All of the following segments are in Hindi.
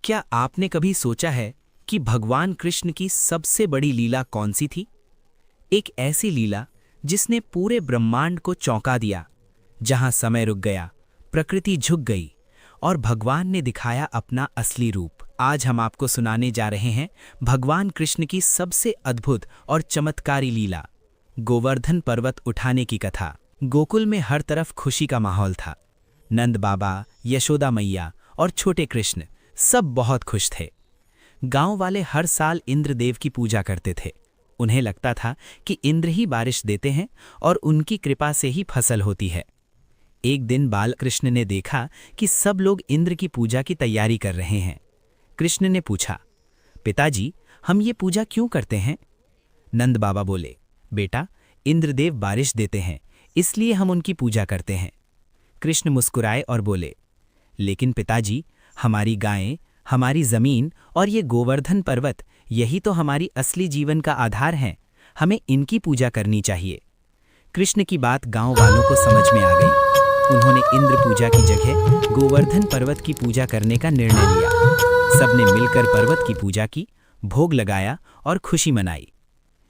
क्या आपने कभी सोचा है कि भगवान कृष्ण की सबसे बड़ी लीला कौन सी थी? एक ऐसी लीला जिसने पूरे ब्रह्मांड को चौंका दिया, जहां समय रुक गया, प्रकृति झुक गई और भगवान ने दिखाया अपना असली रूप। आज हम आपको सुनाने जा रहे हैं भगवान कृष्ण की सबसे अद्भुत और चमत्कारी लीला, गोवर्धन पर्वत उठाने की कथा। गोकुल में हर तरफ खुशी का माहौल था। नंद बाबा, यशोदा मैया और छोटे कृष्ण सब बहुत खुश थे। गांव वाले हर साल इंद्रदेव की पूजा करते थे। उन्हें लगता था कि इंद्र ही बारिश देते हैं और उनकी कृपा से ही फसल होती है। एक दिन बाल कृष्ण ने देखा कि सब लोग इंद्र की पूजा की तैयारी कर रहे हैं। कृष्ण ने पूछा, पिताजी, हम ये पूजा क्यों करते हैं? नंद बाबा बोले, बेटा, इंद्रदेव बारिश देते हैं, इसलिए हम उनकी पूजा करते हैं। कृष्ण मुस्कुराए और बोले, लेकिन पिताजी, हमारी गायें, हमारी जमीन और ये गोवर्धन पर्वत, यही तो हमारी असली जीवन का आधार हैं। हमें इनकी पूजा करनी चाहिए। कृष्ण की बात गांव वालों को समझ में आ गई। उन्होंने इंद्र पूजा की जगह गोवर्धन पर्वत की पूजा करने का निर्णय लिया। सबने मिलकर पर्वत की पूजा की, भोग लगाया और खुशी मनाई।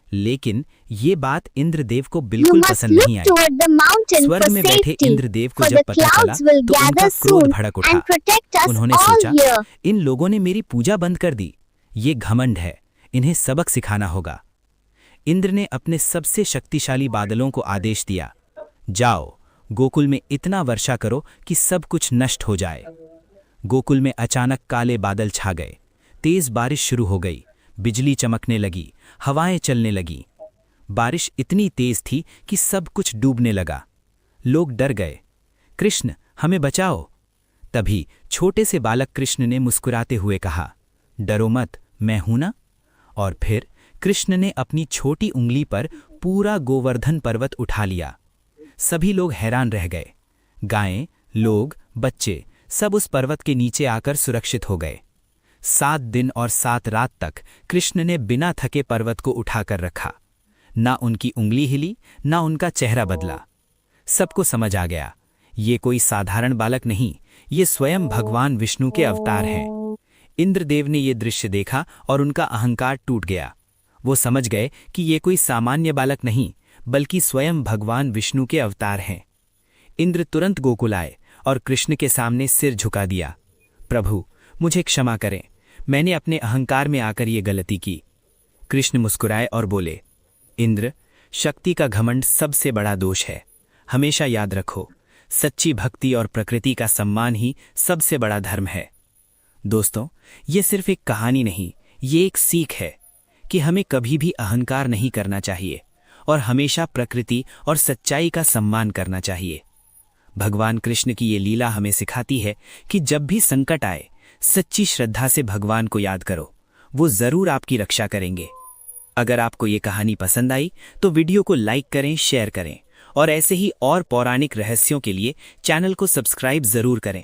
लेकिन ये बात इंद्रदेव को बिल्कुल पसंद नहीं आई। स्वर्ग में बैठे इंद्रदेव को जब पता चला तो उनका क्रोध भड़क उठा। उन्होंने सोचा, इन लोगों ने मेरी पूजा बंद कर दी। ये घमंड है, इन्हें सबक सिखाना होगा। इंद्र ने अपने सबसे शक्तिशाली बादलों को आदेश दिया, जाओ, गोकुल में इतना वर्षा करो कि सब कुछ नष्ट हो जाए। गोकुल में अचानक काले बादल छा गए। तेज बारिश शुरू हो गई। बिजली चमकने लगी, हवाएं चलने लगीं। बारिश इतनी तेज थी कि सब कुछ डूबने लगा। लोग डर गए। कृष्ण, हमें बचाओ। तभी छोटे से बालक कृष्ण ने मुस्कुराते हुए कहा, डरो मत, मैं हूं ना। और फिर कृष्ण ने अपनी छोटी उंगली पर पूरा गोवर्धन पर्वत उठा लिया। सभी लोग हैरान रह गए। गायें, लोग, बच्चे सब उस पर्वत के नीचे आकर सुरक्षित हो गए। 7 दिन और 7 रात तक कृष्ण ने बिना थके पर्वत को उठाकर रखा। ना उनकी उंगली हिली, ना उनका चेहरा बदला। सबको समझ आ गया, ये कोई साधारण बालक नहीं, ये स्वयं भगवान विष्णु के अवतार हैं। इंद्रदेव ने ये दृश्य देखा और उनका अहंकार टूट गया। वो समझ गए कि ये कोई सामान्य बालक नहीं, बल्कि स्वयं भगवान विष्णु के अवतार हैं। इंद्र तुरंत गोकुल आए और कृष्ण के सामने सिर झुका दिया। प्रभु, मुझे क्षमा करें, मैंने अपने अहंकार में आकर ये गलती की। कृष्ण मुस्कुराए और बोले, इंद्र, शक्ति का घमंड सबसे बड़ा दोष है। हमेशा याद रखो, सच्ची भक्ति और प्रकृति का सम्मान ही सबसे बड़ा धर्म है। दोस्तों, ये सिर्फ एक कहानी नहीं, ये एक सीख है कि हमें कभी भी अहंकार नहीं करना चाहिए और हमेशा प्रकृति और सच्चाई का सम्मान करना चाहिए। भगवान कृष्ण की ये लीला हमें सिखाती है कि जब भी संकट आए, सच्ची श्रद्धा से भगवान को याद करो, वो जरूर आपकी रक्षा करेंगे। अगर आपको ये कहानी पसंद आई तो वीडियो को लाइक करें, शेयर करें और ऐसे ही और पौराणिक रहस्यों के लिए चैनल को सब्सक्राइब जरूर करें।